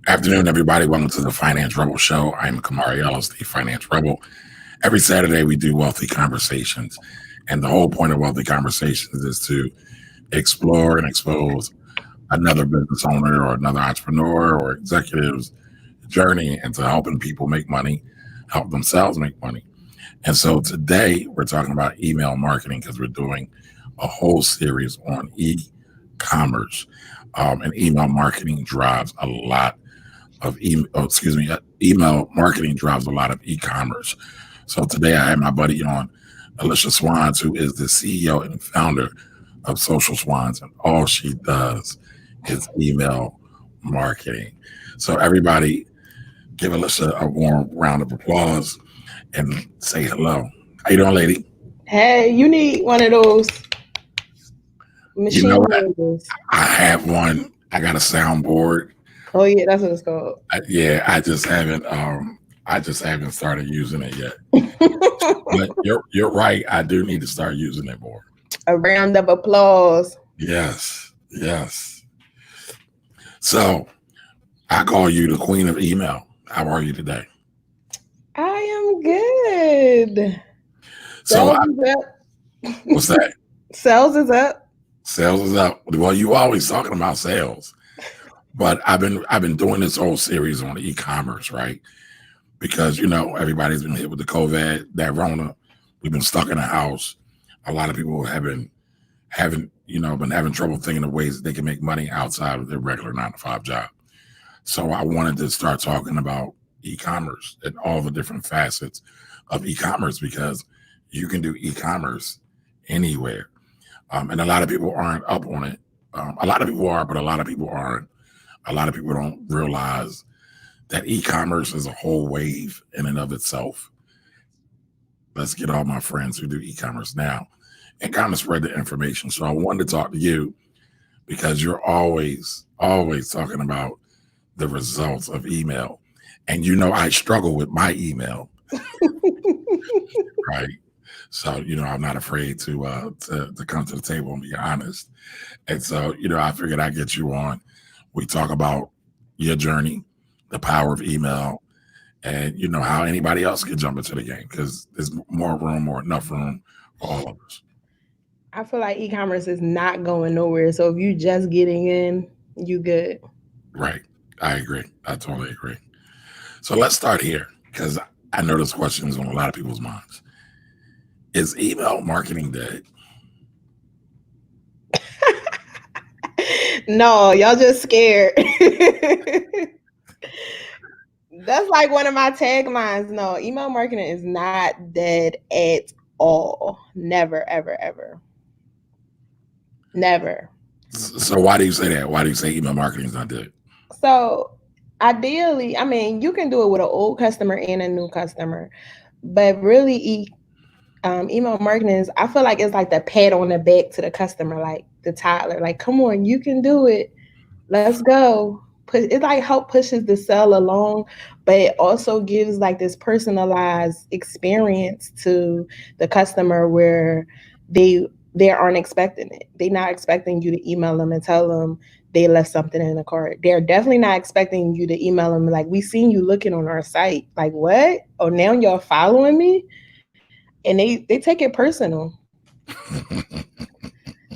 Afternoon, everybody. Welcome to the Finance Rebel Show. I'm Kamari Ellis, the Finance Rebel. Every Saturday, we do wealthy conversations. And the whole point of wealthy conversations is to explore and expose another business owner or another entrepreneur or executive's journey into helping people make money, help themselves make money. And so today, we're talking about email marketing because we're doing a whole series on e-commerce. And email marketing drives a lot of email marketing drives a lot of e-commerce. So today I have my buddy on, Alicia Swans, who is the CEO and founder of Social Swans, and all she does is email marketing. So everybody, give Alicia a warm round of applause and say hello. How you doing, lady? Hey, you need one of those You know machine what? builders. I have one. I got a soundboard. Oh yeah, that's what it's called. Yeah, I just haven't started using it yet. But you're right. I do need to start using it more. A round of applause. Yes, yes. So I call you the queen of email. How are you today? I am good. So Sales is up. what's that? Sales is up. Sales is up. Well, you always talking about sales, but I've been doing this whole series on e-commerce, right? Because everybody's been hit with the COVID, that Rona. We've been stuck in the house. A lot of people been having trouble thinking of ways that they can make money outside of their regular 9-to-5 job. So I wanted to start talking about e-commerce and all the different facets of e-commerce because you can do e-commerce anywhere. And a lot of people aren't up on it. A lot of people are, but a lot of people aren't. A lot of people don't realize that e-commerce is a whole wave in and of itself. Let's get all my friends who do e-commerce now and kind of spread the information. So I wanted to talk to you because you're always talking about the results of email. And I struggle with my email, right? So, I'm not afraid to come to the table and be honest. And so, I figured I'd get you on. We talk about your journey, the power of email, and how anybody else can jump into the game because there's more room or enough room for all of us. I feel like e-commerce is not going nowhere. So if you just getting in, you good. Right. I agree. I totally agree. So let's start here because I know this question is on a lot of people's minds. Is email marketing dead? No, y'all just scared. That's like one of my taglines. No, email marketing is not dead at all. Never, ever, ever. Never. So why do you say that? Why do you say email marketing is not dead? So ideally, I mean, you can do it with an old customer and a new customer, but really, email marketing is, I feel like it's like the pat on the back to the customer, like the toddler, like, come on, you can do it. Let's go. It like help pushes the sell along, but it also gives like this personalized experience to the customer where they aren't expecting it. They're not expecting you to email them and tell them they left something in the cart. They're definitely not expecting you to email them like, we seen you looking on our site. Like, what? Oh, now y'all following me? And they take it personal.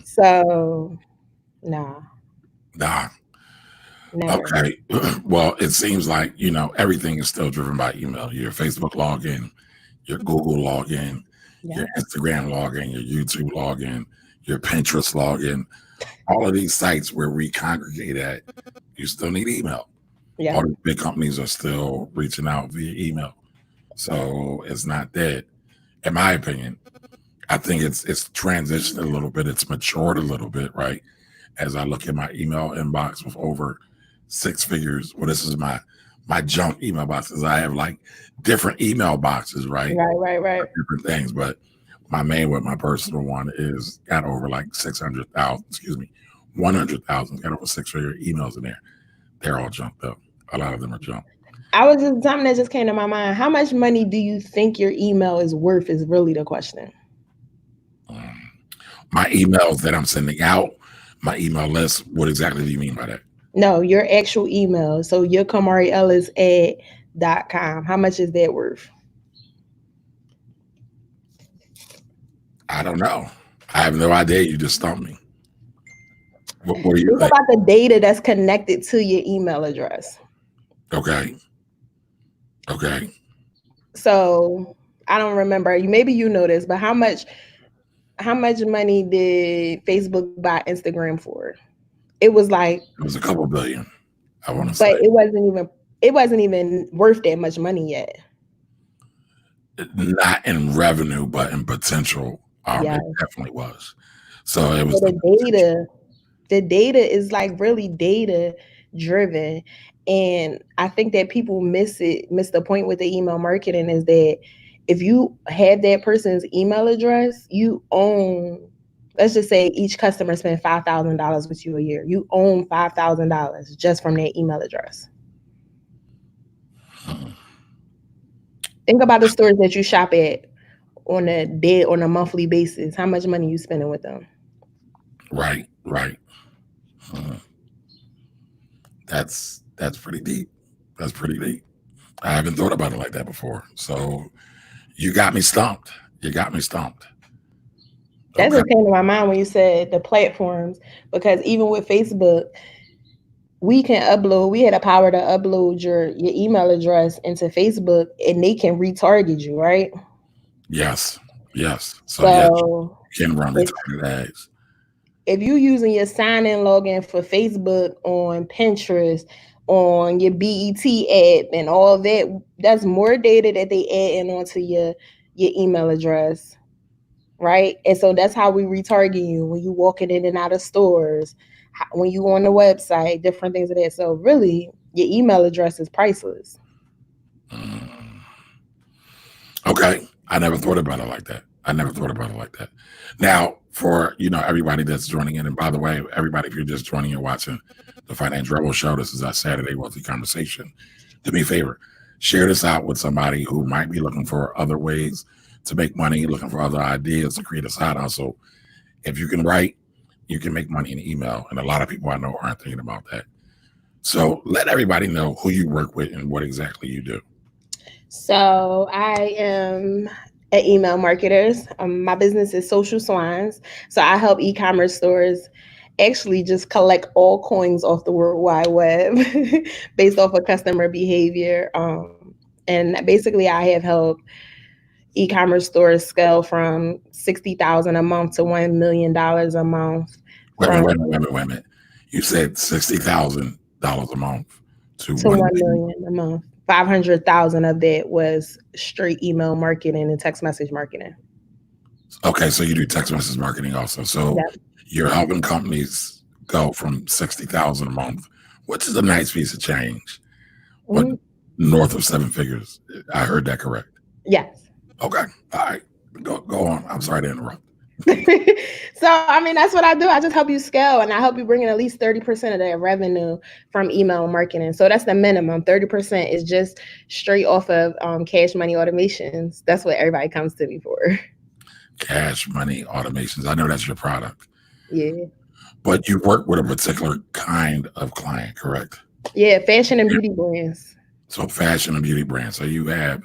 So, nah. Nah. Never. Okay. Well, it seems like, everything is still driven by email. Your Facebook login, your Google login, your Instagram login, your YouTube login, your Pinterest login, all of these sites where we congregate at, you still need email. Yeah. All the big companies are still reaching out via email. So it's not dead. In my opinion, I think it's transitioned a little bit. It's matured a little bit, right? As I look at my email inbox with over 6 figures. Well, this is my junk email boxes. I have like different email boxes, right? Right. Different things, but my main one, my personal one, is got over like 100,000. Got over 6-figure emails in there. They're all junked up. A lot of them are junk. I was just something that just came to my mind. How much money do you think your email is worth? Is really the question. My emails that I'm sending out, my email list. What exactly do you mean by that? No, your actual email. So your kamariellis@.com. How much is that worth? I don't know. I have no idea. You just stumped me. What do you Think think? about the data that's connected to your email address. Okay. Okay. So I don't remember. Maybe you know this, but how much money did Facebook buy Instagram for? It was like, It was a couple billion, I want to but say. it wasn't even worth that much money yet. Not in revenue, but in potential. Yeah. It definitely was. So it So was the potential. the data is like really data driven. And I think that people miss the point with the email marketing is that if you have that person's email address, you own, let's just say each customer spend $5,000 with you a year. You own $5,000 just from that email address. Hmm. Think about the stores that you shop at on a monthly basis. How much money you spending with them? Right, right. Hmm. That's pretty deep. That's pretty deep. I haven't thought about it like that before. So you got me stumped. You got me stumped. That's Okay. what came to my mind when you said the platforms, because even with Facebook, we had a power to upload your email address into Facebook and they can retarget you, right? Yes. Yes. So yes, So you can run if retargeted ads. if you using your sign in login for Facebook on Pinterest, on your BET app and all that, that's more data that they add in onto your email address, right? And so that's how we retarget you when you walking in and out of stores, when you on the website, different things of that. So really, your email address is priceless. Mm. Okay. I never thought about it like that. I never thought about it like that. Now, for everybody that's joining in, and by the way, everybody, if you're just joining and watching the Finance Rebel Show, this is our Saturday Wealthy Conversation. Do me a favor, share this out with somebody who might be looking for other ways to make money, looking for other ideas to create a side hustle. If you can write, you can make money in email, and a lot of people I know aren't thinking about that. So let everybody know who you work with and what exactly you do. So I am an email marketer. My business is Social Swines. So I help e-commerce stores actually just collect all coins off the World Wide Web based off of customer behavior. And basically, I have helped e-commerce stores scale from 60,000 a month to $1 million a month. Wait a minute, From wait a minute, wait a minute, wait a minute. You said $60,000 a month to to 1 million. 1 million a month. 500,000 of that was straight email marketing and text message marketing. Okay, so you do text message marketing also. So Yeah. you're helping companies go from 60,000 a month, which is a nice piece of change, but Mhm. north of seven figures. I heard that correct. Yes. Okay, all right, go on. I'm sorry to interrupt. So I mean that's what I do. I just help you scale and I help you bring in at least 30% of that revenue from email marketing. So that's the minimum. 30% is just straight off of cash money automations. That's what everybody comes to me for. Cash money automations. I know that's your product, Yeah. but you work with a particular kind of client, correct? Yeah, fashion and beauty brands. So fashion and beauty brands. So you have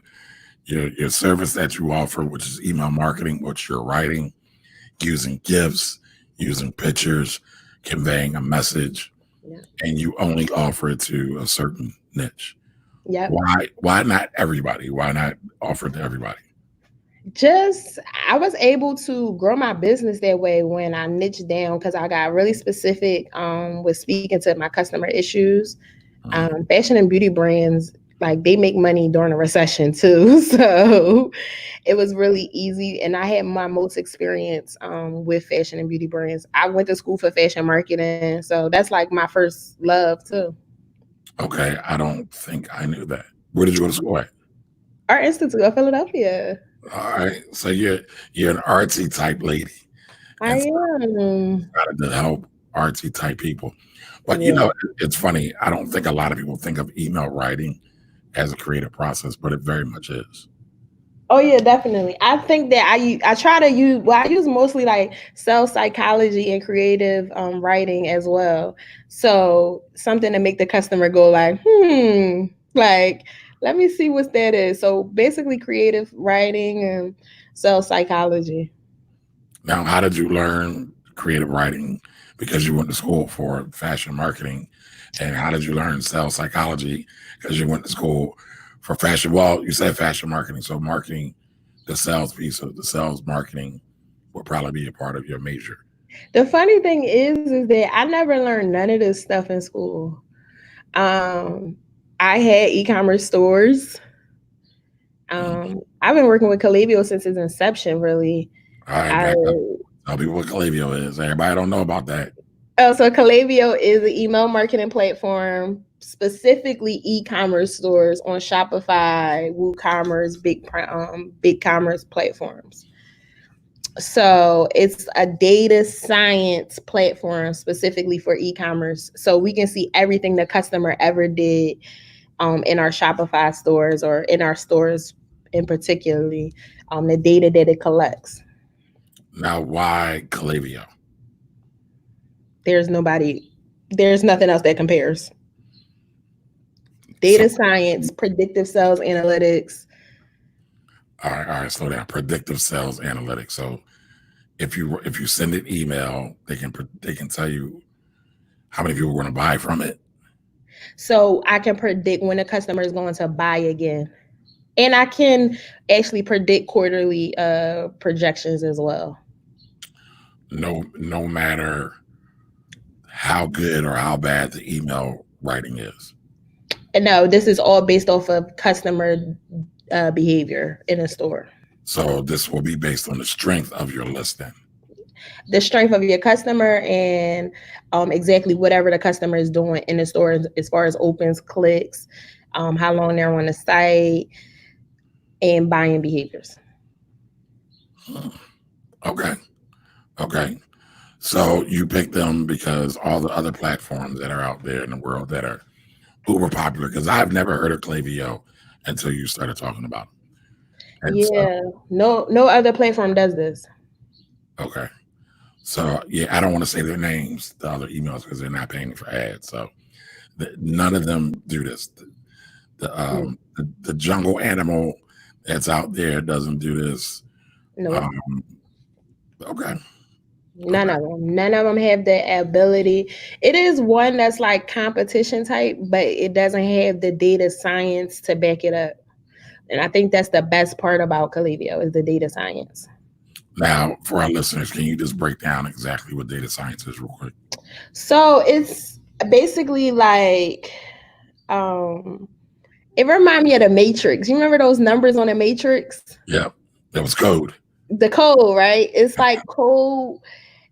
your service that you offer, which is email marketing, which you're writing, using gifts, using pictures, conveying a message, Yeah. and you only offer it to a certain niche. Yep. Why not everybody? Why not offer it to everybody? Just I was able to grow my business that way when I niched down because I got really specific with speaking to my customer issues. Mm. Fashion and beauty brands, like they make money during a recession too. So it was really easy. And I had my most experience with fashion and beauty brands. I went to school for fashion marketing. So that's like my first love too. Okay, I don't think I knew that. Where did you go to school at? Art Institute of Philadelphia. All right, so you're an artsy type lady, I and so am. I started to help artsy type people. But Yeah. it's funny. I don't think a lot of people think of email writing as a creative process, but it very much is. Oh yeah, definitely. I think that I try to use, well, I use mostly like self psychology and creative writing as well. So something to make the customer go like, like let me see what that is. So basically, creative writing and self psychology. Now, how did you learn creative writing? Because you went to school for fashion marketing. And how did you learn sales psychology? Because you went to school for fashion. Well, you said fashion marketing. So, marketing, the sales piece of the sales marketing will probably be a part of your major. The funny thing is that I never learned none of this stuff in school. Um, I had e-commerce stores. Mhm. I've been working with Calabio since its inception. Really, All right, I back up. Tell people what Calavio is. Everybody don't know about that. Oh, so Calabio is an email marketing platform, specifically e-commerce stores on Shopify, WooCommerce, big commerce platforms. So it's a data science platform specifically for e-commerce. So we can see everything the customer ever did in our Shopify stores or in our stores in particularly, the data that it collects. Now, why Calavio? There's nobody, there's nothing else that compares. So, Data science, predictive sales analytics. all right, slow down. Predictive sales analytics. So, if you send an email, they can tell you how many people are going to buy from it. So I can predict when a customer is going to buy again. And I can actually predict quarterly projections as well. No matter how good or how bad the email writing is. And no, this is all based off of customer behavior in a store. So this will be based on the strength of your listing. The strength of your customer and exactly whatever the customer is doing in the store as far as opens, clicks, how long they're on the site, and buying behaviors. Hmm. Okay. Okay. So you pick them because all the other platforms that are out there in the world that are uber popular, because I've never heard of Clavio until you started talking about them. And so, Yeah, no other platform does this. okay. So, yeah, I don't want to say their names, the other emails, because they're not paying for ads. So none of them do this. The jungle animal that's out there doesn't do this. No, Um, okay. none Okay. of them. None of them have the ability. It is one that's like competition type, but it doesn't have the data science to back it up. And I think that's the best part about Calibio is the data science. Now, for our listeners, can you just break down exactly what data science is real quick? So it's basically like um it reminds me of the Matrix. You remember those numbers on the Matrix? Yeah, that was code. The code, right? It's like code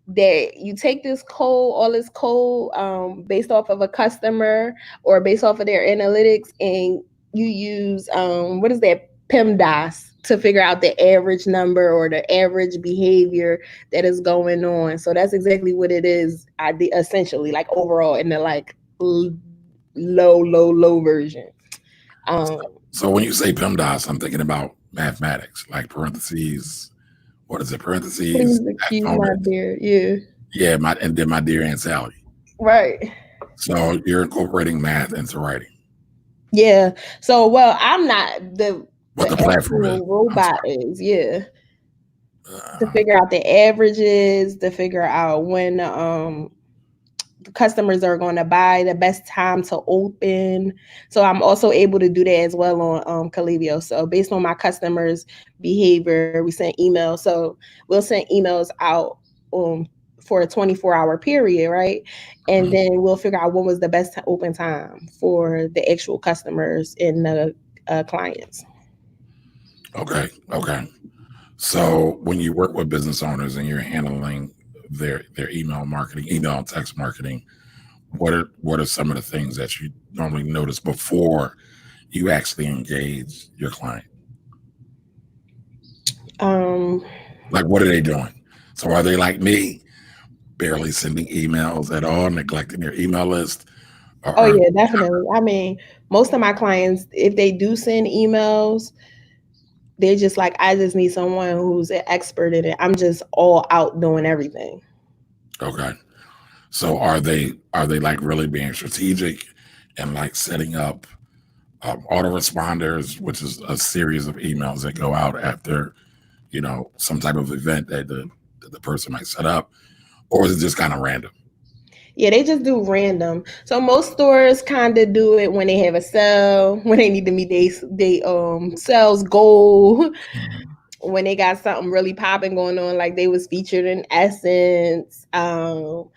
that you take this code, all this code, based off of a customer or based off of their analytics, and you use what is that PEMDAS to figure out the average number or the average behavior that is going on. So that's exactly what it is. Essentially, like overall in the like low version. Um, So when you say PEMDAS, I'm thinking about mathematics, like parentheses. What is it? Please Parentheses, excuse my exponents. beard. Yeah, Yeah, and then my dear Aunt Sally. right. So you're incorporating math into writing. Yeah. So, well, I'm not What the the platform is. actual I'm robot sorry. is. Yeah, to Uh, figure out the averages, to figure out when customers are going to buy, the best time to open. So I'm also able to do that as well on Calibio. So based on my customers' behavior, we send emails. So we'll send emails out um, for a 24-hour period, right? And mhm. then we'll figure out when was the best open time for the actual customers and the clients. Okay. Okay. So when you work with business owners and you're handling their email marketing, email and text marketing, what are some of the things that you normally notice before you actually engage your client? Um, Like, what are they doing? So are they like me, barely sending emails at all, neglecting their email list? Or oh, are yeah, definitely. I mean, most of my clients, if they do send emails, They're just like, I just need someone who's an expert in it. I'm just all out doing everything. Okay. So are they like really being strategic and like setting up autoresponders, which is a series of emails that go out after some type of event that the person might set up, or is it just kind of random? Yeah, they just do random. So most stores kind of do it when they have a sale, when they need to meet they sales goal, when they got something really popping going on, like they was featured in Essence at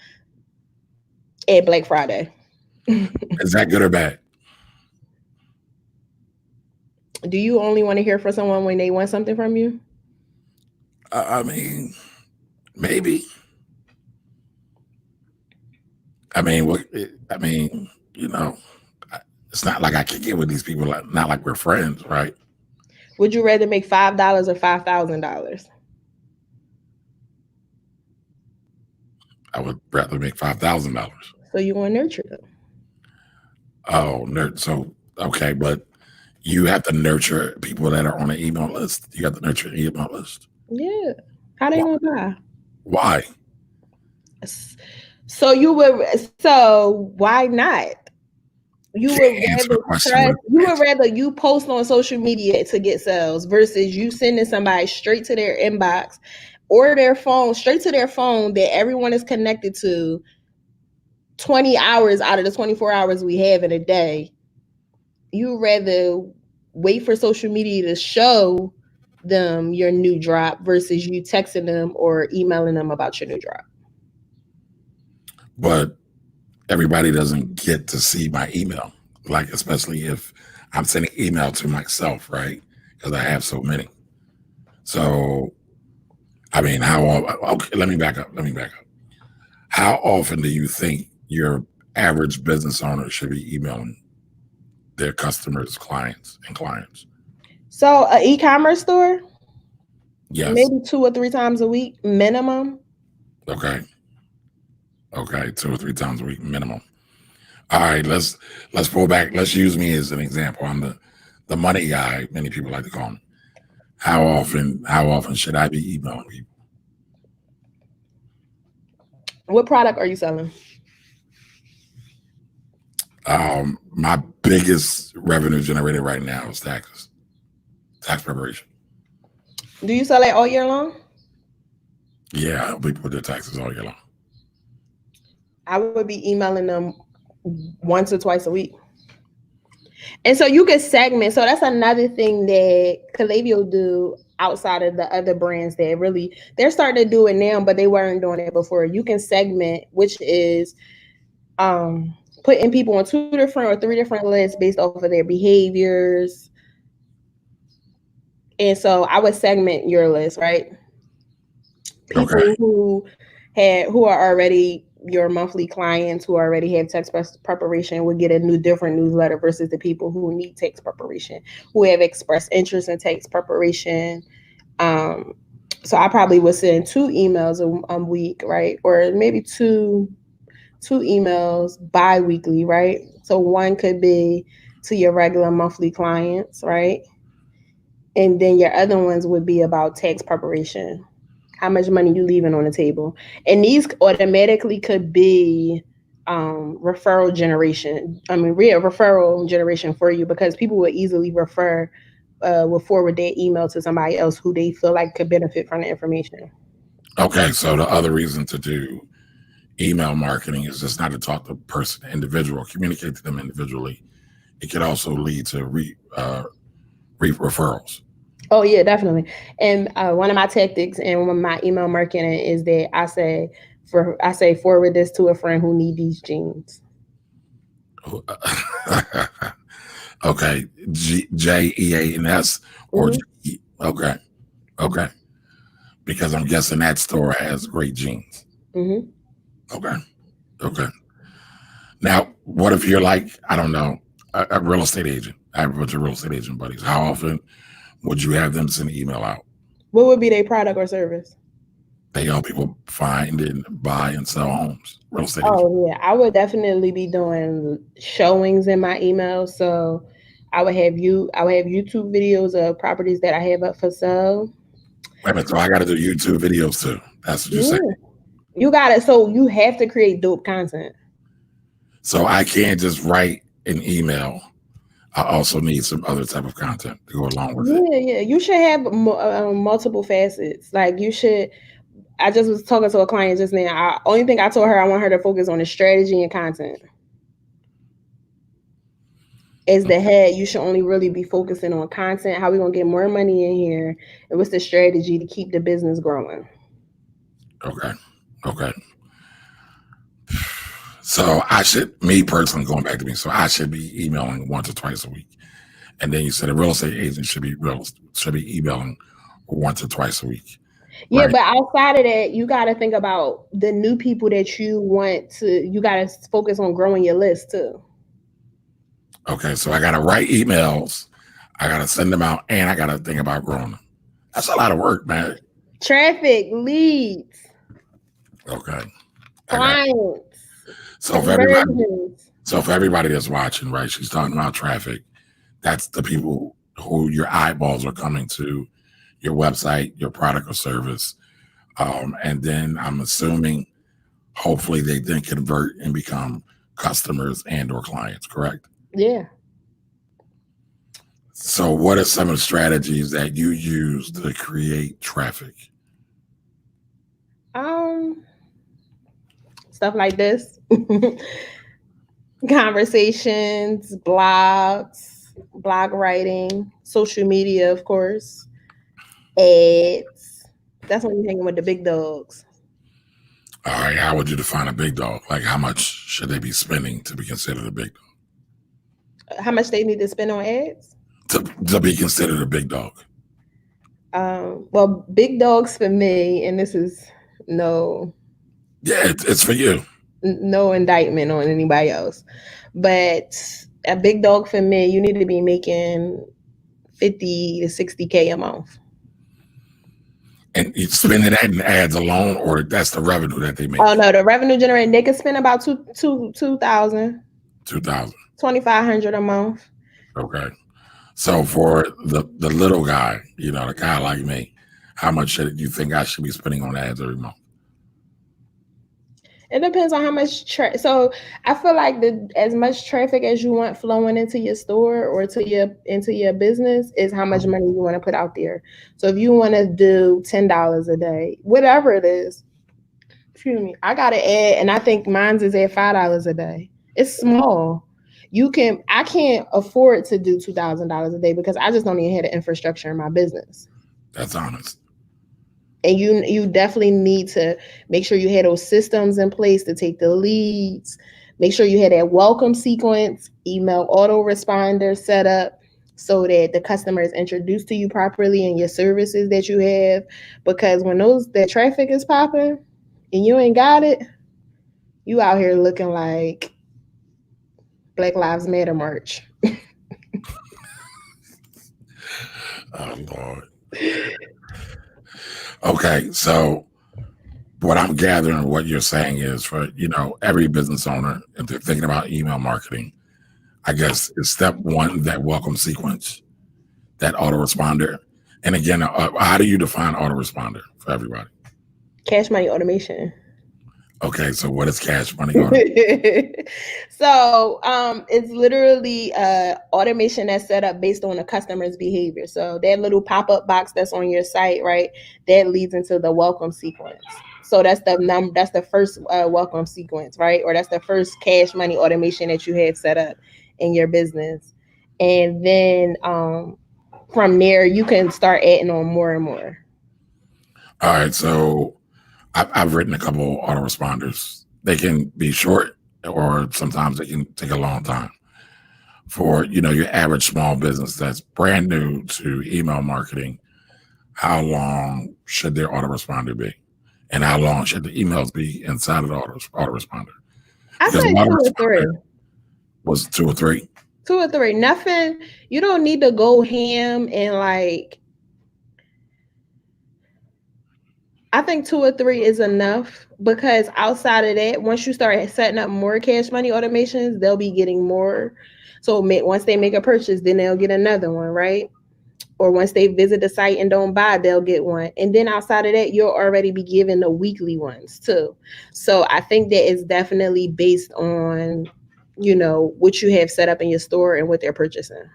Black Friday. Is that good or bad? Do you only want to hear from someone when they want something from you? I mean, maybe. I mean, what? I mean, it's not like I can get with these people. Not like we're friends, right? Would you rather make $5 or $5,000? I would rather make $5,000. So you want to nurture them? Oh, nerd. So okay, but you have to nurture people that are on the email list. You have to nurture an email list. Yeah. How they Why? gonna buy? Why? So you would. So why not? You You would can't answer rather the question with trust. You would answer. rather you post on social media to get sales versus you sending somebody straight to their inbox or their phone, straight to their phone that everyone is connected to 20 hours out of the 24 hours we have in a day. You rather wait for social media to show them your new drop versus you texting them or emailing them about your new drop. But everybody doesn't get to see my email. Like especially if I'm sending email to myself, right? Because I have so many. So I mean, okay, let me back up. Let me back up. How often do you think your average business owner should be emailing their customers, clients? So, an e-commerce store, Yes. maybe 2 or 3 times a week minimum. Okay. Okay. 2 or 3 times a week minimum. All right. Let's pull back. Let's use me as an example. I'm the money guy. Many people like to call me. How often should I be emailing people? What product are you selling? My biggest revenue generated right now is taxes, tax preparation. Do you sell it all year long? Yeah, I help people with their taxes all year long. I would be emailing them once or twice a week. And so you can segment. So that's another thing that Calavio do outside of the other brands that really they're starting to do it now, but they weren't doing it before. You can segment, which is putting people on 2 different or 3 different lists based off of their behaviors. And so I would segment your list, right? Okay. People who are already your monthly clients who already have text preparation would get a different newsletter versus the people who need text preparation, who have expressed interest in text preparation. Um, so I probably would send 2 emails a week, right? Or maybe two emails bi-weekly, right? So one could be to your regular monthly clients, right? And then your other ones would be about tax preparation, how much money you leaving on the table. And these automatically could be referral generation. I mean, real referral generation for you because people would easily will forward their email to somebody else who they feel like could benefit from the information. Okay. So the other reason to do email marketing is just not to talk to the person individual, communicate to them individually. It could also lead to referrals. Oh yeah, definitely. And one of my tactics and one of my email marketing is that I say forward this to a friend who need these jeans. Okay, JEANS or Mm-hmm. G. Okay, okay. Because I'm guessing that store has great jeans. Mm-hmm. Okay, okay. Now, what if you're like, I don't know, a real estate agent? I have a bunch of real estate agent buddies. How often would you have them send an email out? What would be their product or service? They help people find and buy and sell homes. Real estate agent. Oh yeah, I would definitely be doing showings in my email. So I would have YouTube videos of properties that I have up for sale. Wait a minute, so I got to do YouTube videos too. That's what you're saying. Yeah. You got it. So you have to create dope content. So I can't just write an email. I also need some other type of content to go along with it. Yeah, yeah. You should have multiple facets. Like you should. I just was talking to a client just now. Only thing I told her I want her to focus on is strategy and content. As the head, you should only really be focusing on content. How we gonna get more money in here, and what's the strategy to keep the business growing? Okay. Okay. So I should, me personally, going back to me, so I should be emailing once or twice a week. And then you said a real estate agent should be emailing once or twice a week. Yeah, Right. but outside of that, you got to think about the new people that you want to. You got to focus on growing your list too. Okay. So I got to write emails. I got to send them out, and I got to think about growing them. That's a lot of work, man. Traffic, leads, Okay. clients, So conversions. for everybody that's watching, right? She's talking about traffic. That's the people who your eyeballs are coming to your website, your product or service. And then I'm assuming hopefully they then convert and become customers and or clients, correct? Yeah. So what are some of the strategies that you use to create traffic? Stuff like this. Conversations, blogs, blog writing, social media, of course, ads. That's when you're hanging with the big dogs. All right, how would you define a big dog? Like how much should they be spending to be considered a big dog? How much they need to spend on ads? To be considered a big dog. Well, big dogs for me, and this is no Yeah, it's for you. no indictment on anybody else, but a big dog for me, you need to be making 50 to 60K a month. And you spending that in ads alone, or that's the revenue that they make? Oh no, the revenue generating, they can spend about 2,000, 2,000. 2,500 a month. Okay. So for the little guy, you know, the guy like me, how much should you think I should be spending on ads every month? It depends on how much so I feel like as much traffic as you want flowing into your store or into your business is how much money you want to put out there. So if you want to do $10 a day, whatever it is, excuse me, I got an ad and I think mine's is at $5 a day. It's small. I can't afford to do $2,000 a day because I just don't even have the infrastructure in my business. That's honest. And you definitely need to make sure you have those systems in place to take the leads. Make sure you have that welcome sequence, email autoresponder set up so that the customer is introduced to you properly and your services that you have. Because when that traffic is popping and you ain't got it, you out here looking like Black Lives Matter march. Oh Lord. Okay, so what I'm gathering, what you're saying is for, you know, every business owner, if they're thinking about email marketing, I guess is step one, that welcome sequence, that autoresponder. And again, how do you define autoresponder for everybody? Cash money automation. Okay, so what is cash money automation? So it's literally automation that's set up based on the customer's behavior. So that little pop-up box that's on your site, right? That leads into the welcome sequence. So that's the first welcome sequence, right? Or that's the first cash money automation that you have set up in your business. And then from there, you can start adding on more and more. All right, so I've written a couple autoresponders. They can be short, or sometimes they can take a long time. For, you know, your average small business that's brand new to email marketing, how long should their autoresponder be? And how long should the emails be inside of the autoresponder? I say 2 or 3. Was 2 or 3? 2 or 3. Nothing. You don't need to go ham and like I think two or three is enough because outside of that, once you start setting up more cash money automations, they'll be getting more. So once they make a purchase, then they'll get another one, right? Or once they visit the site and don't buy, they'll get one. And then outside of that, you'll already be given the weekly ones too. So I think that is definitely based on, what you have set up in your store and what they're purchasing.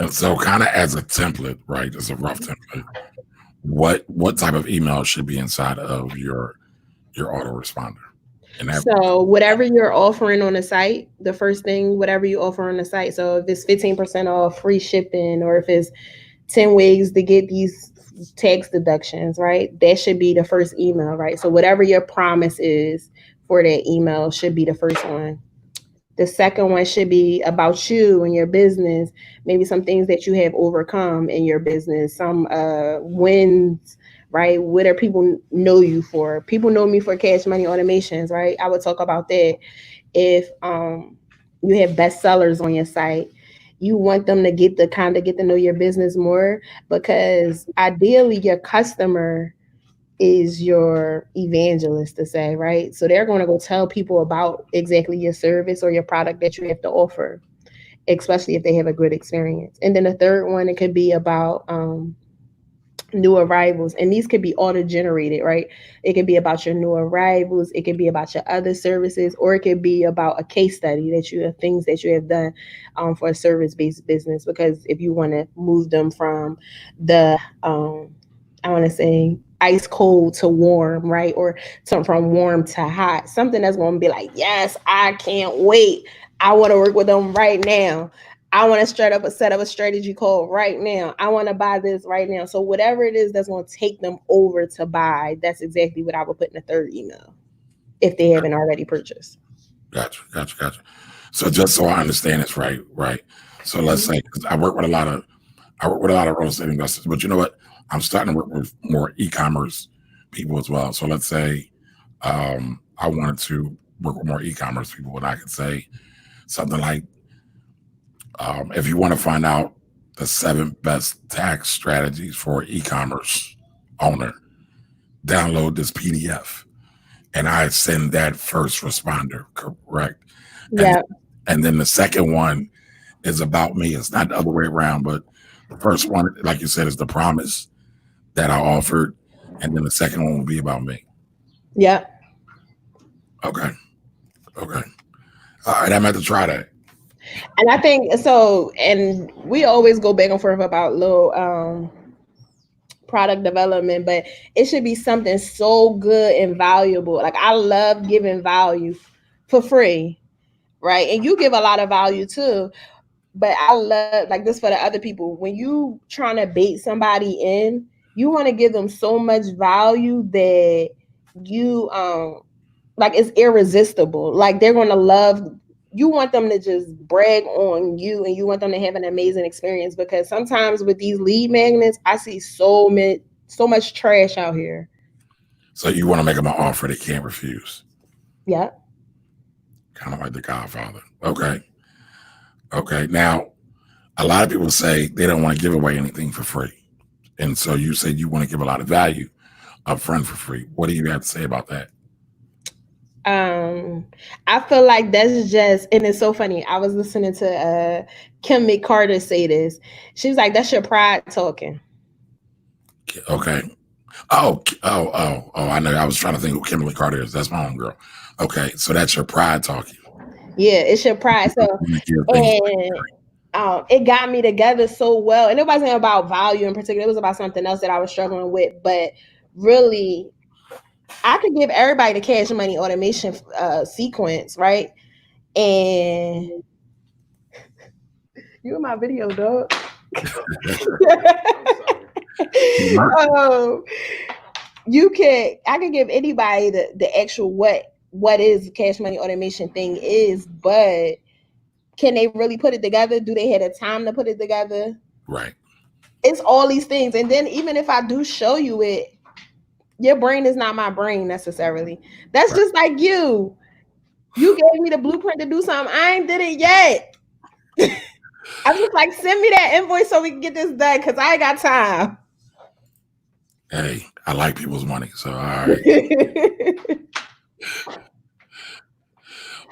And so, kind of as a template, right? As a rough template, what type of email should be inside of your autoresponder? And that, So whatever you're offering on the site, the first thing, whatever you offer on the site. So if it's 15% off free shipping, or if it's 10 ways to get these tax deductions, right? That should be the first email, right? So whatever your promise is for that email should be the first one. The second one should be about you and your business, maybe some things that you have overcome in your business, some wins, right? What are people know you for? People know me for cash money automations, right? I would talk about that. If you have bestsellers on your site, you want them to get to know your business more, because ideally your customer is your evangelist, to say, right? So they're going to go tell people about exactly your service or your product that you have to offer, especially if they have a good experience. And then the third one, it could be about new arrivals, and these could be auto generated, right? It could be about your new arrivals, it could be about your other services, or it could be about a case study that you have, things that you have done for a service based business. Because if you want to move them from the I want to say ice cold to warm, right? Or something from warm to hot, something that's going to be like, yes, I can't wait, I want to work with them right now, I want to set up a strategy call right now, I want to buy this right now. So whatever it is that's going to take them over to buy, that's exactly what I would put in the third email if they haven't already purchased. gotcha. So just so I understand this right. So let's Mhm. say 'cause I work with a lot of real estate investors, but you know what? I'm starting to work with more e-commerce people as well. So let's say I wanted to work with more e-commerce people, and I could say something like, if you want to find out the 7 best tax strategies for an e-commerce owner, download this PDF, and I send that first responder, correct? And Yeah. and then the second one is about me. It's not the other way around, but the first one, like you said, is the promise that I offered, and then the second one will be about me. Yeah. Okay, okay. All right, I'm going to try that. And I think so, and we always go back and forth about little product development, but it should be something so good and valuable. Like I love giving value for free, right? And you give a lot of value too. But I love, like, this for the other people. When you trying to bait somebody in, you want to give them so much value that you like it's irresistible. Like they're gonna love, you want them to just brag on you, and you want them to have an amazing experience, because sometimes with these lead magnets, I see so much trash out here. So you want to make them an offer they can't refuse, Yeah. kind of like the Godfather. Okay, okay. Now, a lot of people say they don't want to give away anything for free, and so you said you want to give a lot of value up front for free. What do you have to say about that? Um, I feel like that's just, and it's so funny. I was listening to Kim McCarter say this. She was like, "That's your pride talking." Okay. Oh! I know. I was trying to think who Kimberly Carter is. That's my own girl. Okay, so that's your pride talking. Yeah, it's your pride. So, You want to give things away and it got me together so well. And it wasn't about value in particular. It was about something else that I was struggling with. But really, I could give everybody the cash money automation sequence, right? And you in my video, dog. free. um, you can I can give anybody the actual what is cash money automation thing is, but can they really put it together? Do they have the time to put it together? Right. It's all these things. And then even if I do show you it, your brain is not my brain necessarily. That's Right. just like you. You gave me the blueprint to do something. I ain't did it yet. I'm just like, send me that invoice so we can get this done, because I ain't got time. Hey, I like people's money. So, all right.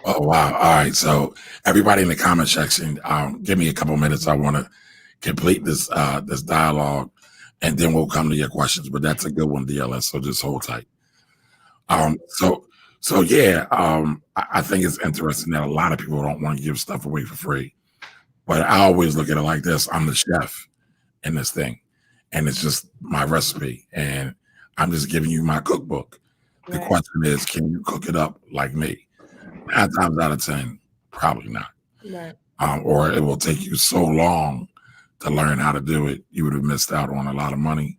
Oh, wow. All right. So, everybody in the comment section, give me a couple minutes. I want to complete this dialogue, and then we'll come to your questions. But that's a good one, DLS. So just hold tight. Okay. So yeah. I think it's interesting that a lot of people don't want to give stuff away for free, but I always look at it like this: I'm the chef in this thing, and it's just my recipe, and I'm just giving you my cookbook. The Right. question is, can you cook it up like me? 9 times out of 10, probably not. Right. Or it will take you so long to learn how to do it, you would have missed out on a lot of money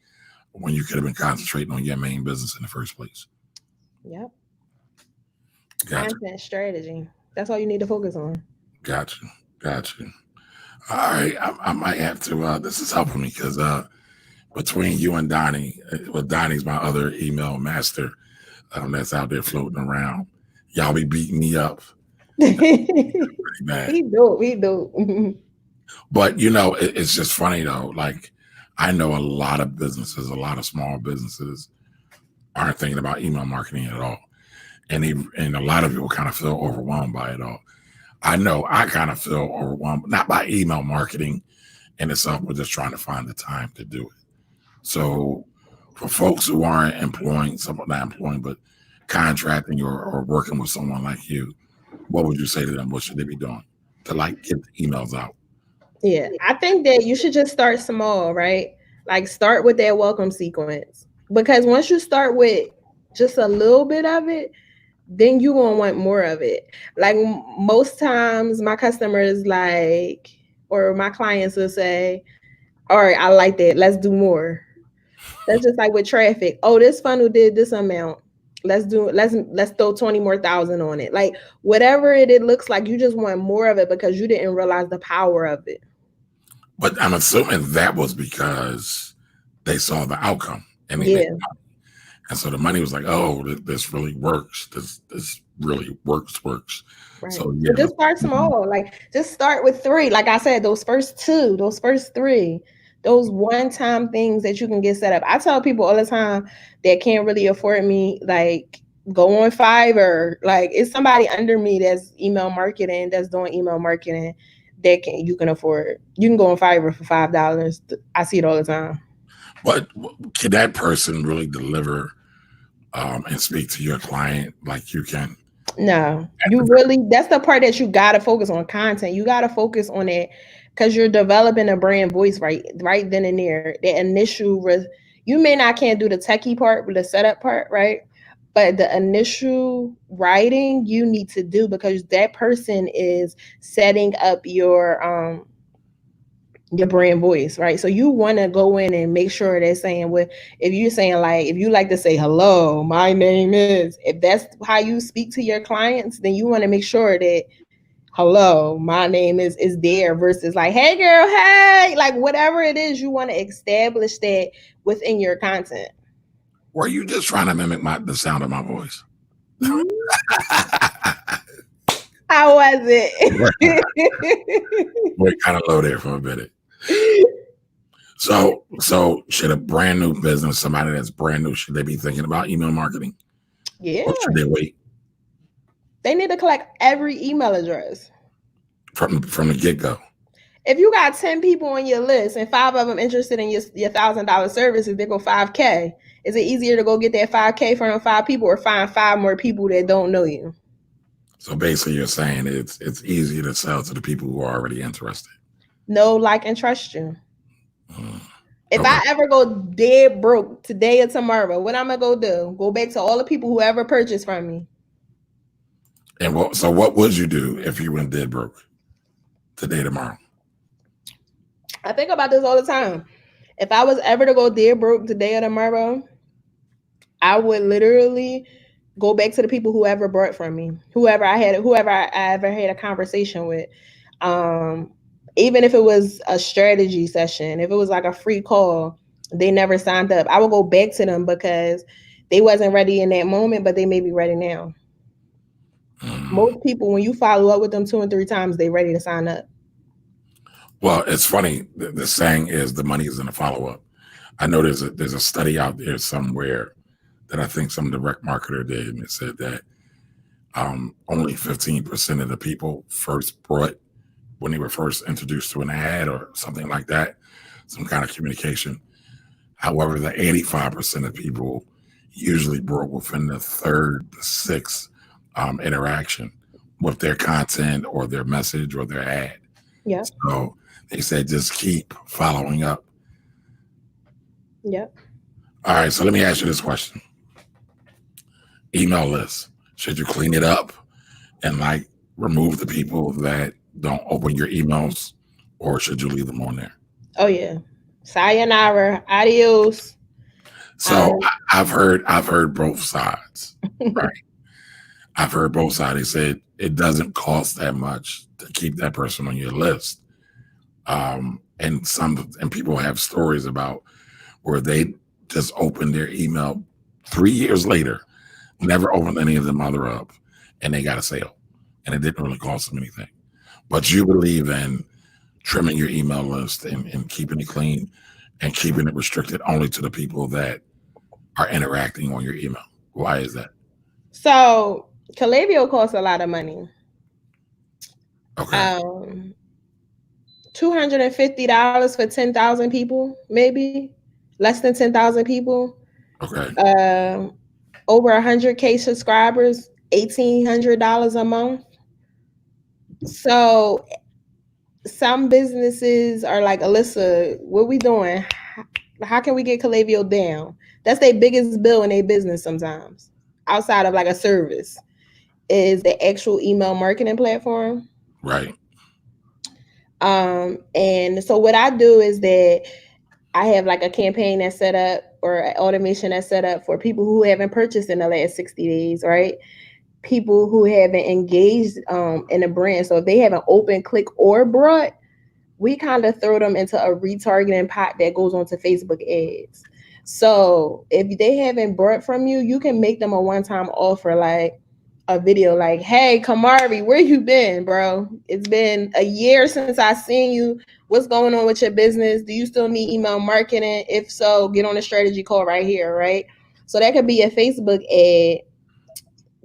when you could have been concentrating on your main business in the first place. Yep. Gotcha. Content strategy. That's all you need to focus on. Gotcha. Gotcha. All right. I might have to, this is helping me because between you and Donnie, well, Donnie's my other email master that's out there floating around. Y'all be beating me up pretty bad. He dope. He dope. But, you know, it's just funny, though. Like, I know a lot of businesses, a lot of small businesses aren't thinking about email marketing at all. And a lot of people kind of feel overwhelmed by it all. I know I kind of feel overwhelmed, not by email marketing in itself, but just trying to find the time to do it. So for folks who aren't employing, someone not employing, but contracting or working with someone like you, what would you say to them? What should they be doing to like get the emails out? Yeah, I think that you should just start small, right? Like start with that welcome sequence. Because once you start with just a little bit of it, then you're gonna want more of it. Like most times my customers like or my clients will say, all right, I like that. Let's do more. That's just like with traffic. Oh, this funnel did this amount. Let's throw 20 more thousand on it. Like whatever it looks like, you just want more of it because you didn't realize the power of it. But I'm assuming that was because they saw the outcome and they made Yeah. money. And so the money was like, oh, this really works. This really works. Right. So So yeah, just start small. Like just start with three. Like I said, those first two, those first three, those one-time things that you can get set up. I tell people all the time that can't really afford me, like go on Fiverr. Like it's somebody under me that's email marketing, that's doing email marketing that you can afford. You can go on Fiverr for $5. I see it all the time. but can that person really deliver and speak to your client like you can? No, you really, that's the part that you got to focus on content. You got to focus on it because you're developing a brand voice right then and there. The initial, you may not can't do the techie part, but the setup part, right? But the initial writing you need to do because that person is setting up your brand voice, right? So you want to go in and make sure they're saying what if you're saying like if you like to say hello, my name is, if that's how you speak to your clients, then you want to make sure that hello, my name is there versus like hey girl, hey, like whatever it is, you want to establish that within your content. Were you just trying to mimic the sound of my voice? How was it? We're kind of low there for a minute. So should a brand new business, somebody that's brand new, should they be thinking about email marketing? Yeah, Or should they wait they need to collect every email address. from the get-go? If you got 10 people on your list and five of them interested in your $1,000 services, they go 5K. Is it easier to go get that 5K from five people or find five more people that don't know you? So basically you're saying it's easier to sell to the people who are already interested. Know, like, and trust you. Mm, If okay. I ever go dead broke today or tomorrow, what I'm gonna go do? Go back to all the people who ever purchased from me. And what would you do if you went dead broke today, tomorrow? I think about this all the time. If I was ever to go dead broke today or tomorrow, I would literally go back to the people who ever bought from me, whoever I ever had a conversation with. Um, Even if it was a strategy session, if it was like a free call, they never signed up. I would go back to them because they wasn't ready in that moment, but they may be ready now. Mm. Most people, when you follow up with them 2 and 3 times, they ready to sign up. Well, it's funny. The saying is the money is in the follow-up. I know there's a study out there somewhere that I think some direct marketer did, and it said that only 15% of the people first brought when they were first introduced to an ad or something like that, some kind of communication. However, the 85% of people usually brought within the third, the sixth interaction with their content or their message or their ad. Yeah. So they said just keep following up. Yep. All right, so let me ask you this question. Email list. Should you clean it up and like remove the people that don't open your emails, or should you leave them on there? Oh yeah. Sayonara. Adios. So I've heard both sides. Right. I've heard both sides. They said it doesn't cost that much to keep that person on your list. And people have stories about where they just opened their email 3 years later, never opened any of them other up, and they got a sale, and it didn't really cost them anything. But you believe in trimming your email list and keeping it clean and keeping it restricted only to the people that are interacting on your email. Why is that? So Calabio costs a lot of money. Okay. $250 for 10,000 people, maybe less than 10,000 people. Okay. Over 100K subscribers, $1,800 a month. So some businesses are like, Alyssa, what we doing? How can we get Calabio down? That's their biggest bill in their business sometimes, outside of like a service, is the actual email marketing platform. Right. And so what I do is that I have like a campaign that's set up or an automation that's set up for people who haven't purchased in the last 60 days, right? People who haven't engaged in a brand. So if they haven't opened, click, or brought, we kind of throw them into a retargeting pot that goes onto Facebook ads. So if they haven't bought from you, you can make them a one-time offer, like a video like, hey, Kamari, where you been, bro? It's been a year since I seen you. What's going on with your business? Do you still need email marketing? If so, get on a strategy call right here, right? So that could be a Facebook ad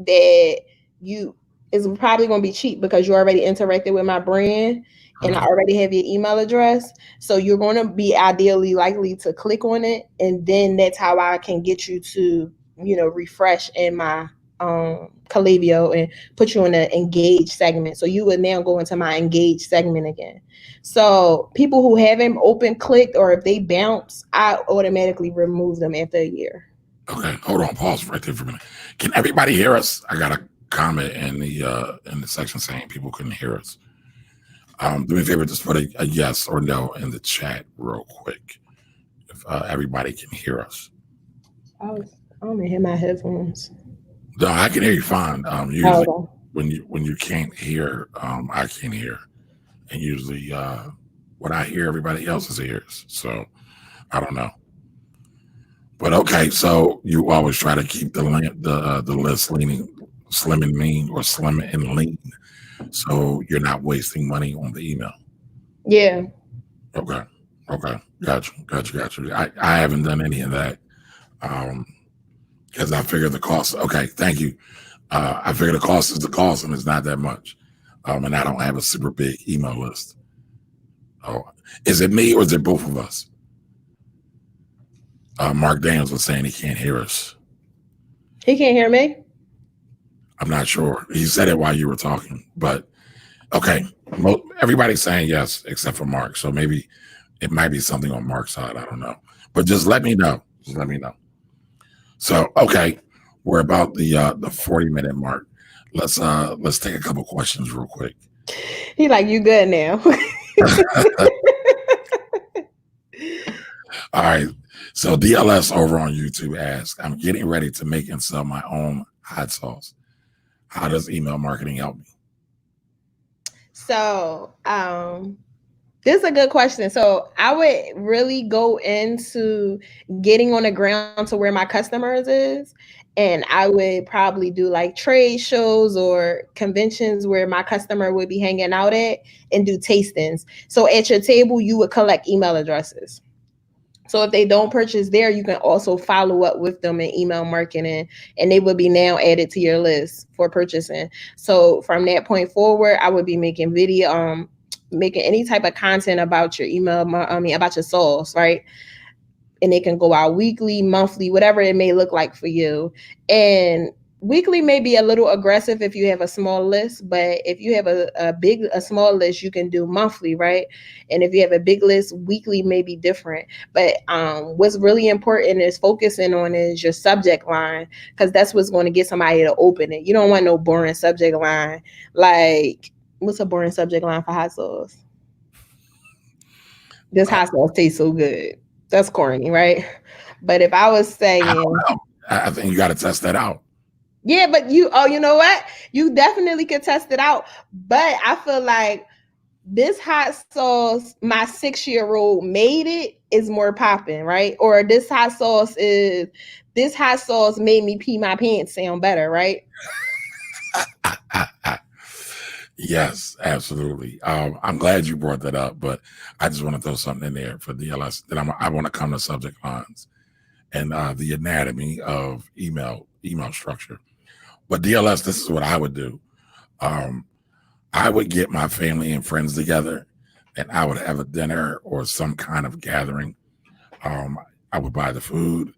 that you is probably going to be cheap because you already interacted with my brand and I already have your email address. So you're going to be ideally likely to click on it. And then that's how I can get you to, refresh in my Calabio and put you in the engaged segment. So you would now go into my engaged segment again. So people who haven't opened, clicked, or if they bounce, I automatically remove them after a year. Okay, hold on, pause right there for a minute. Can everybody hear us? I got a comment in the section saying people couldn't hear us. Do me a favor, just put a yes or no in the chat real quick if everybody can hear us. I'm gonna hit my headphones. No, I can hear you fine. Usually when you can't hear, I can't hear, and usually what I hear, everybody else's ears. So I don't know. But okay, so you always try to keep the list leaning, slim and mean, or slim and lean, so you're not wasting money on the email. Yeah. Okay. Gotcha. I haven't done any of that because I figure the cost. Okay, thank you. I figure the cost is the cost, and it's not that much. And I don't have a super big email list. Oh, is it me or is it both of us? Mark Daniels was saying he can't hear us. He can't hear me? I'm not sure. He said it while you were talking, but okay. Everybody's saying yes except for Mark. So maybe it might be something on Mark's side. I don't know. But just let me know. So okay, we're about the 40-minute mark. Let's take a couple questions real quick. He like, you good now. All right. So DLS over on YouTube asks, I'm getting ready to make and sell my own hot sauce. How does email marketing help me? So this is a good question. So I would really go into getting on the ground to where my customers is. And I would probably do like trade shows or conventions where my customer would be hanging out at and do tastings. So at your table, you would collect email addresses. So if they don't purchase there, you can also follow up with them in email marketing, and they will be now added to your list for purchasing. So from that point forward, I would be making video, making any type of content about your about your sauce, right? And it can go out weekly, monthly, whatever it may look like for you. And weekly may be a little aggressive if you have a small list, but if you have a small list, you can do monthly, right? And if you have a big list, weekly may be different. But what's really important is focusing on is your subject line, because that's what's going to get somebody to open it. You don't want no boring subject line. Like, what's a boring subject line for hot sauce? This hot sauce tastes so good. That's corny, right? But if I was I don't saying, know. I think you got to test that out. yeah, but you know what? You definitely could test it out. But I feel like this hot sauce, my 6-year-old made it, is more popping, right? Or this hot sauce made me pee my pants sound better, right? Yes, absolutely. I'm glad you brought that up, but I just want to throw something in there for DLS. That I want to come to subject lines and the anatomy of email structure. But DLS, this is what I would do. I would get my family and friends together, and I would have a dinner or some kind of gathering. I would buy the food.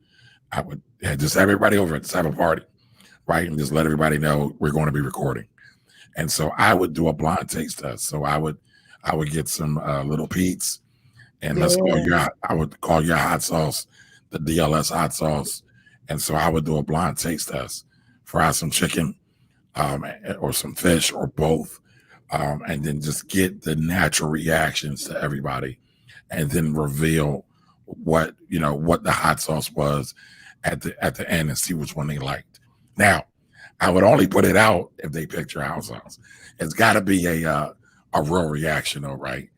I would just have everybody over. Just have a party, right? And just let everybody know we're going to be recording. And so I would do a blind taste test. So I would get some Little Pete's, and I would call your hot sauce the DLS hot sauce. And so I would do a blind taste test, fry some chicken or some fish or both, and then just get the natural reactions to everybody, and then reveal what the hot sauce was at the end and see which one they liked. Now, I would only put it out if they picked your hot sauce. It's got to be a real reaction, though, right?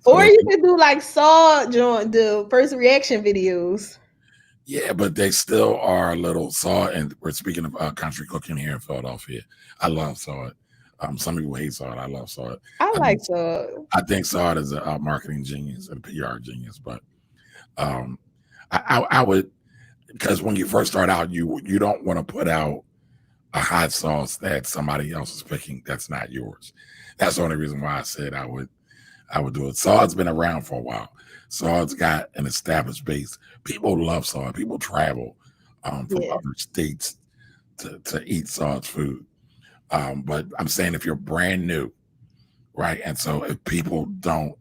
So or you could do like Saw the first reaction videos. Yeah, but they still are a little salt. And we're speaking of country cooking here in Philadelphia. I love salt. Some people hate salt. I love salt. I like Saw. I think salt is a marketing genius and a PR genius. But I would, because when you first start out, you don't want to put out a hot sauce that somebody else is picking that's not yours. That's the only reason why I said I would do it. Salt's been around for a while. Salt's got an established base. People love salt. People travel from other states to eat salt food. But I'm saying if you're brand new, right? And so if people don't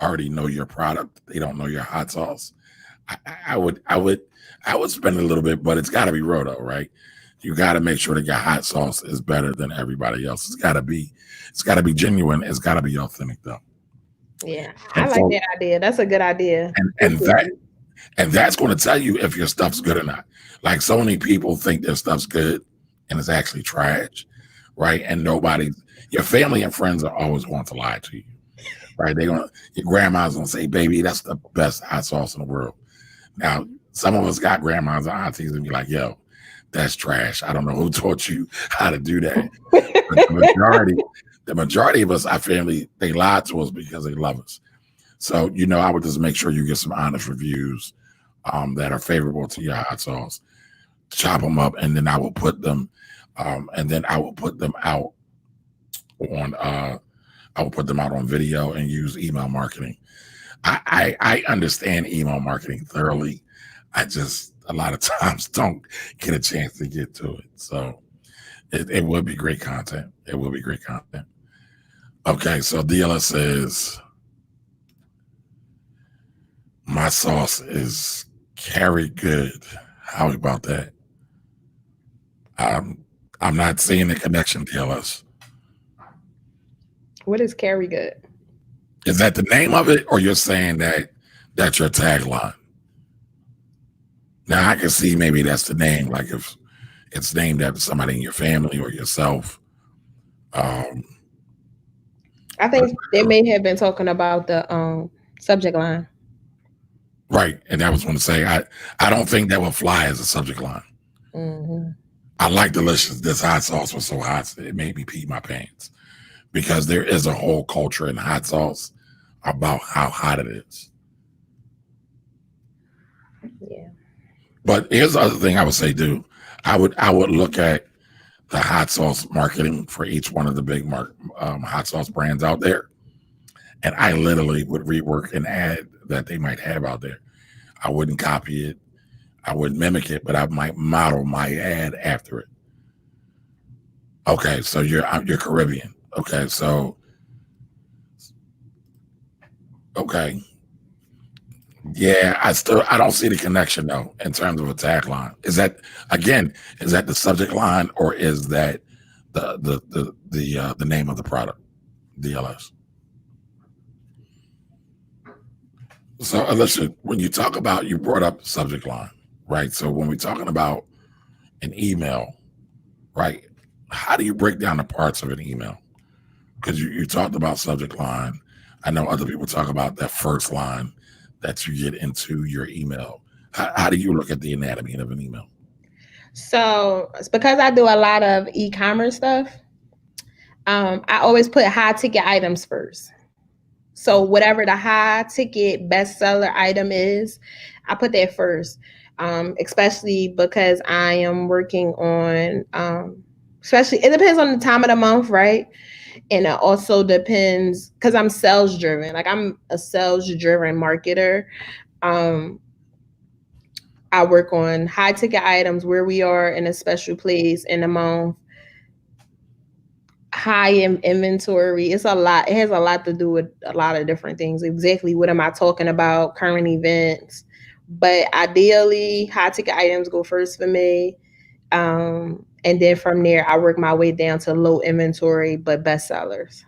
already know your product, they don't know your hot sauce, I would spend a little bit, but it's got to be real though, right? You got to make sure that your hot sauce is better than everybody else. It's got to be genuine. It's got to be authentic though. Yeah, I like that idea. That's a good idea. And that's going to tell you if your stuff's good or not. Like so many people think their stuff's good and it's actually trash, right? And your family and friends are always going to lie to you, right? Your grandma's going to say, baby, that's the best hot sauce in the world. Now, some of us got grandmas and aunties and be like, yo, that's trash. I don't know who taught you how to do that. But the majority of us, our family, they lie to us because they love us. So, I would just make sure you get some honest reviews that are favorable to your hot sauce. Chop them up, and then I will put them, out on video and use email marketing. I understand email marketing thoroughly. I just a lot of times don't get a chance to get to it. So it would be great content. It will be great content. Okay, so DLS says, my sauce is carry good. How about that? I'm not seeing the connection, DLS. What is carry good? Is that the name of it, or you're saying that's your tagline? Now I can see maybe that's the name, like if it's named after somebody in your family or yourself. I think they may have been talking about the subject line. Right. And I was going to say, I don't think that would fly as a subject line. Mm-hmm. I like delicious. This hot sauce was so hot, it made me pee my pants, because there is a whole culture in hot sauce about how hot it is. But here's the other thing I would say, too. I would look at the hot sauce marketing for each one of the big hot sauce brands out there, and I literally would rework an ad that they might have out there. I wouldn't copy it. I wouldn't mimic it, but I might model my ad after it. Okay, so you're Caribbean. Okay, so okay, yeah, I don't see the connection though in terms of a tagline. Is that the subject line or is that the name of the product, DLS? So listen, when you talk about, you brought up subject line, right? So when we're talking about an email, right? How do you break down the parts of an email? Because you talked about subject line. I know other people talk about that first line that you get into your email. How do you look at the anatomy of an email? So it's because I do a lot of e-commerce stuff. I always put high ticket items first. So whatever the high ticket bestseller item is, I put that first. Especially because I am working on, especially it depends on the time of the month, right? And it also depends because I'm sales driven. Like I'm a sales driven marketer. Um, I work on high ticket items where we are in a special place in the month, high inventory. It's a lot. It has a lot to do with a lot of different things. Exactly what am I talking about? Current events. But ideally, high ticket items go first for me. And then from there, I work my way down to low inventory, but bestsellers.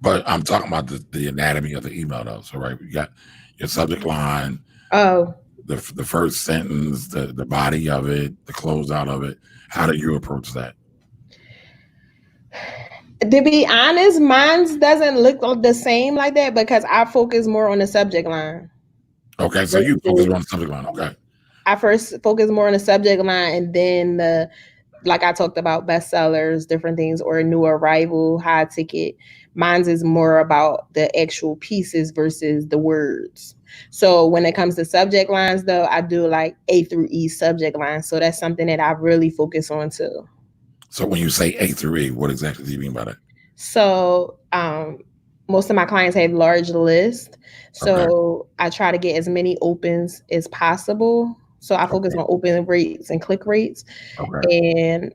But I'm talking about the anatomy of the email though. So right, you got your subject line, Oh, the first sentence, the body of it, the closeout of it. How do you approach that? to be honest, mine doesn't look the same like that because I focus more on the subject line. Okay, so you focus on the subject line. Okay. I first focus more on the subject line and then like I talked about bestsellers, different things, or a new arrival, high ticket. Mine's is more about the actual pieces versus the words. So when it comes to subject lines, though, I do like A through E subject lines. So that's something that I really focus on too. So when you say A through E, what exactly do you mean by that? So most of my clients have large lists. Okay. So I try to get as many opens as possible. So I focus Okay. on open rates and click rates. Okay. And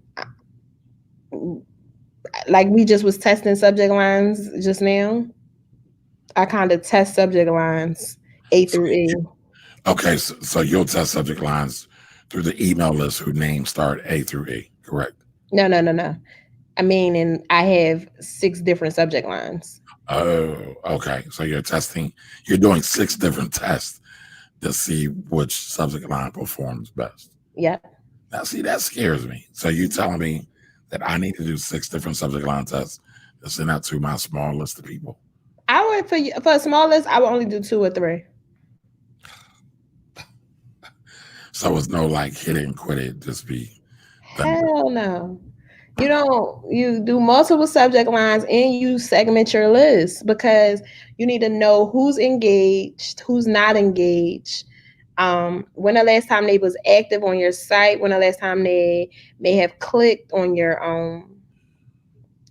like we just was testing subject lines just now. I kind of test subject lines A So through E. okay, so you'll test subject lines through the email list whose names start A through E, correct? No, no, no, no. I mean, and I have 6 different subject lines. Oh, okay. So you're doing 6 different tests to see which subject line performs best. Yep. Now, see, that scares me. So you telling me that I need to do 6 different subject line tests to send out to my small list of people? I would for a small list, I would only do 2 or 3. So it's no like hit it and quit it, just be done. Hell no. You do multiple subject lines and you segment your list because you need to know who's engaged, who's not engaged. When the last time they was active on your site, when the last time they may have clicked on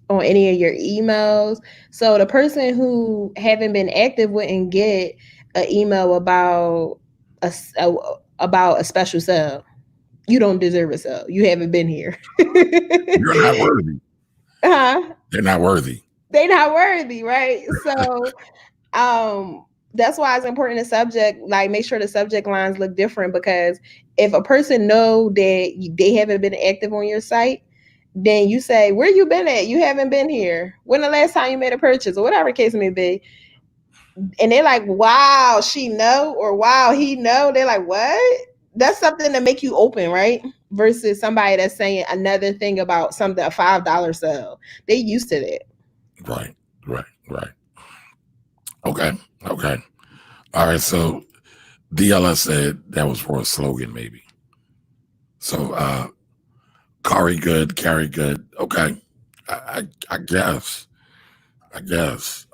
any of your emails. So the person who haven't been active wouldn't get an email a, about a special sale. You don't deserve a sale. You haven't been here. You're not worthy. Huh? They're not worthy. They not worthy, right? So that's why it's important to make sure the subject lines look different because if a person know that they haven't been active on your site, then you say, where you been at? You haven't been here. When the last time you made a purchase or whatever case may be. And they're like, wow, she know, or wow, he know. They're like, what? That's something to make you open, right? Versus somebody that's saying another thing about something, a $5 sale. They used to that. Right, right. Okay, okay. All right, so DLS said that was for a slogan, maybe. So carry good, carry good. Okay. I guess. I guess.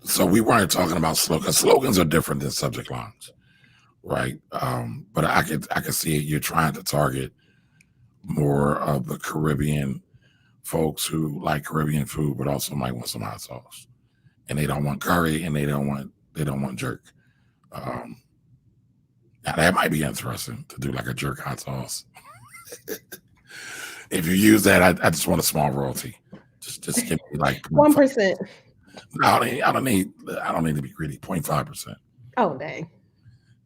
So we weren't talking about slogans. Slogans are different than subject lines. right? But I could see it. You're trying to target more of the Caribbean folks who like Caribbean food, but also might want some hot sauce, and they don't want curry, and they don't want jerk. Um, Now that might be interesting to do like a jerk hot sauce. If you use that, I just want a small royalty. Just give me like 0.5. 1%. No, I don't need to be greedy. 0.5%. Oh dang.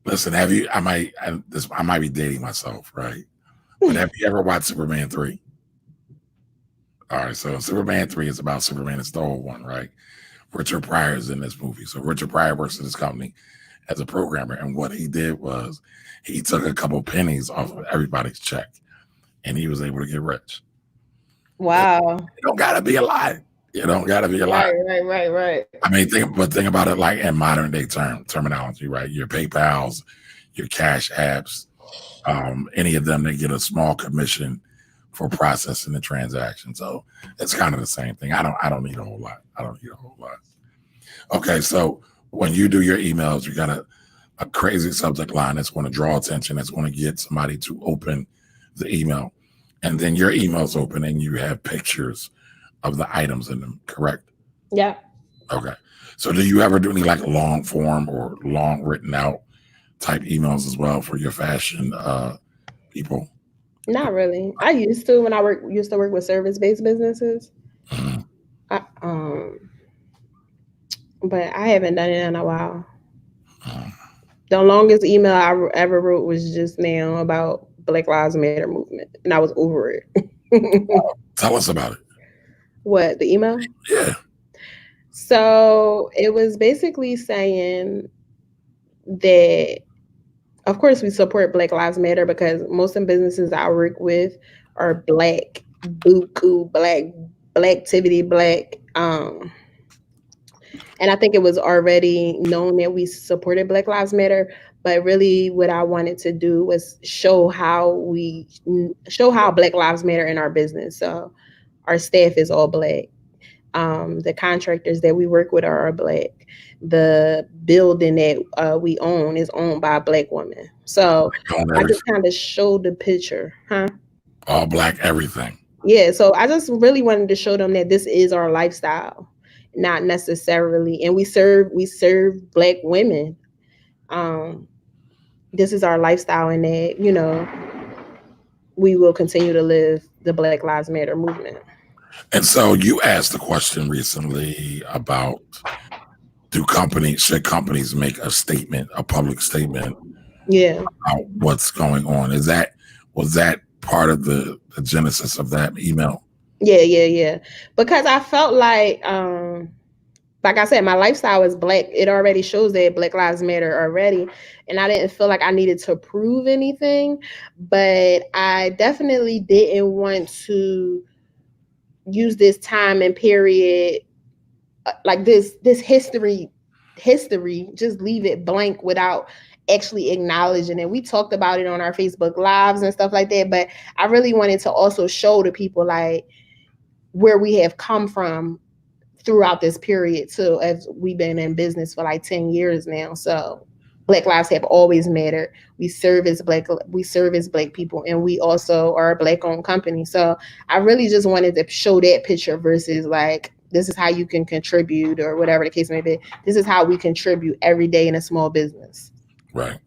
Listen, have you? I might be dating myself, right? But have you ever watched Superman 3? All right, so Superman 3 is about Superman. It's the old one, right? Richard Pryor is in this movie. So Richard Pryor works in this company as a programmer, and what he did was he took a couple pennies off of everybody's check, and he was able to get rich. It, Wow. it don't gotta be a lot. It don't gotta be a lot. Right, right, right, right. I mean, think about it like in modern day terminology, right? Your PayPal's, your Cash Apps, any of them, they get a small commission for processing the transaction. So it's kind of the same thing. I don't need a whole lot. I don't need a whole lot. Okay, so when you do your emails, you got a crazy subject line that's going to draw attention, that's going to get somebody to open the email. And then your email's open and you have pictures of the items in them, correct? Yeah. Okay. So do you ever do any like long form or long written out type emails as well for your fashion people? Not really. I used to when I used to work with service based businesses. Mhm. I, but I haven't done it in a while. Mhm. The longest email I ever wrote was just now about Black Lives Matter movement, and I was over it. Tell us about it. What, the email? Yeah. So it was basically saying that, of course, we support Black Lives Matter because most of the businesses I work with are black, buku, black activity, black. And I think it was already known that we supported Black Lives Matter. But really, what I wanted to do was show how Black Lives Matter in our business. So our staff is all black. The contractors that we work with are black. The building that we own is owned by a black woman. So On I just everything. kind of showed the picture, huh? All black everything. Yeah. So I just really wanted to show them that this is our lifestyle, not necessarily, and we serve black women. Um, this is our lifestyle, and that we will continue to live the Black Lives Matter movement. And so you asked the question recently about should companies make a statement, a public statement Yeah. about what's going on? Was that part of the genesis of that email? Yeah, yeah, yeah. Because I felt like I said, my lifestyle is black. It already shows that Black Lives Matter already. And I didn't feel like I needed to prove anything. But I definitely didn't want to use this time and period, like this history, just leave it blank without actually acknowledging it. We talked about it on our Facebook lives and stuff like that. But I really wanted to also show the people like where we have come from throughout this period too, as we've been in business for like 10 years now. So black lives have always mattered. We serve as black people, and we also are a black owned company. So I really just wanted to show that picture versus like this is how you can contribute or whatever the case may be. This is how we contribute every day in a small business. Right.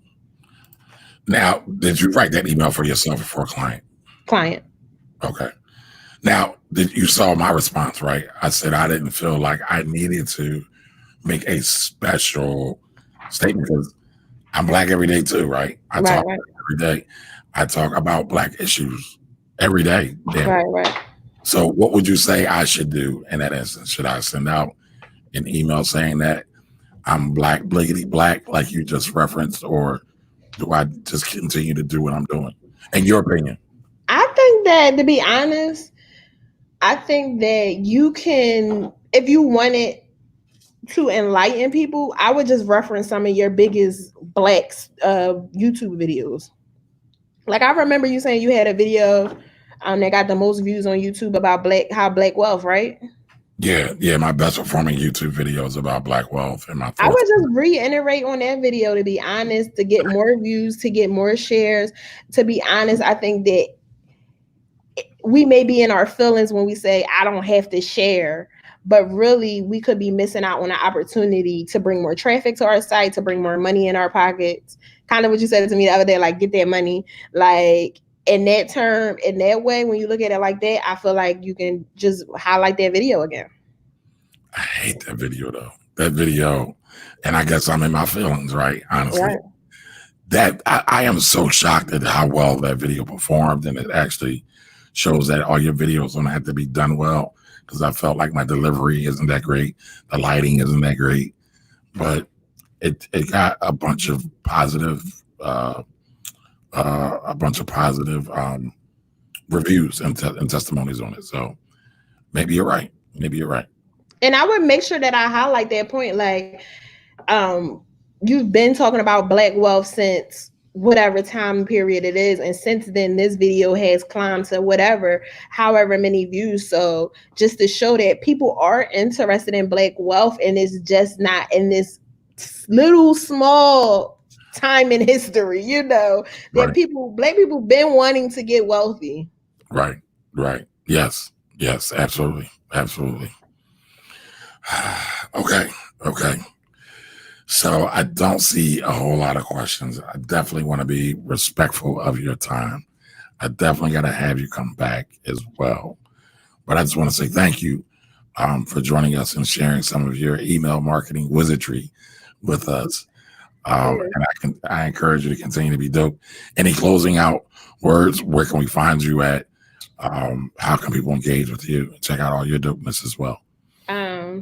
Now, did you write that email for yourself or for a client? Client. Okay. Now, you saw my response, right? I said I didn't feel like I needed to make a special statement because I'm black every day too, right? I Right, talk right, every day. I talk about black issues every day. Damn. right, right. So, what would you say I should do in that instance? Should I send out an email saying that I'm black, bliggity black, like you just referenced, or do I just continue to do what I'm doing? In your opinion? I think that, to be honest, I think that you can, if you wanted to enlighten people, I would just reference some of your biggest blacks YouTube videos. Like I remember you saying you had a video that got the most views on YouTube about black wealth, right? Yeah. My best performing YouTube videos about Black wealth and my I thoughts. would just reiterate on that video, to be honest, to get more views, to get more shares. To be honest, I think that we may be in our feelings when we say, I don't have to share, but really we could be missing out on an opportunity to bring more traffic to our site, to bring more money in our pockets. Kind of what you said to me the other day, like, get that money. Like, in that term, in that way, when you look at it like that, I feel like you can just highlight that video again. I hate that video though. That video, and I guess I'm in my feelings, right? Honestly. Right. That I am so shocked at how well that video performed, and it actually shows that all your videos don't have to be done well, because I felt like my delivery isn't that great, the lighting isn't that great, but it got a bunch of positive reviews and testimonies on it. So maybe you're right. Maybe you're right. And I would make sure that I highlight that point. Like, you've been talking about Black wealth since whatever time period it is, and since then this video has climbed to however many views. So just to show that people are interested in Black wealth, and it's just not in this little small time in history, that Right. Black people been wanting to get wealthy. Right. Yes, absolutely. Okay. So I don't see a whole lot of questions. I definitely want to be respectful of your time. I definitely got to have you come back as well. But I just want to say thank you for joining us and sharing some of your email marketing wizardry with us. And I encourage you to continue to be dope. Any closing out words? Where can we find you at? How can people engage with you? Check out all your dopeness as well.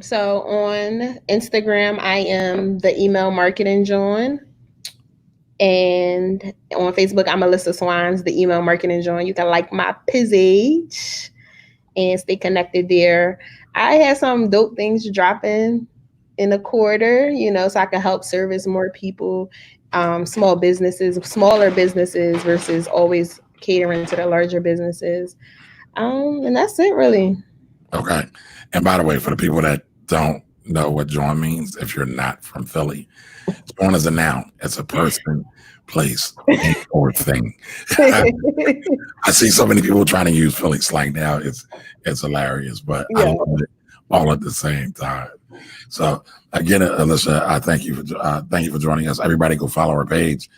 So on Instagram, I am the email marketing John. And on Facebook, I'm Alyssa Swines, the email marketing John. You can like my page and stay connected there. I have some dope things dropping in a quarter, so I can help service more people, smaller businesses versus always catering to the larger businesses. And that's it, really. Okay. And by the way, for the people that don't know what John means, if you're not from Philly, John is a noun. It's a person, place, or thing. I see so many people trying to use Philly slang now. It's hilarious, but I love it all at the same time. So again, Alyssa, I thank you for joining us. Everybody go follow her page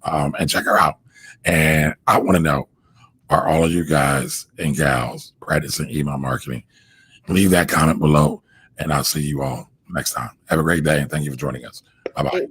and check her out. And I want to know, are all of you guys and gals practicing email marketing? Leave that comment below, and I'll see you all next time. Have a great day, and thank you for joining us. Bye-bye.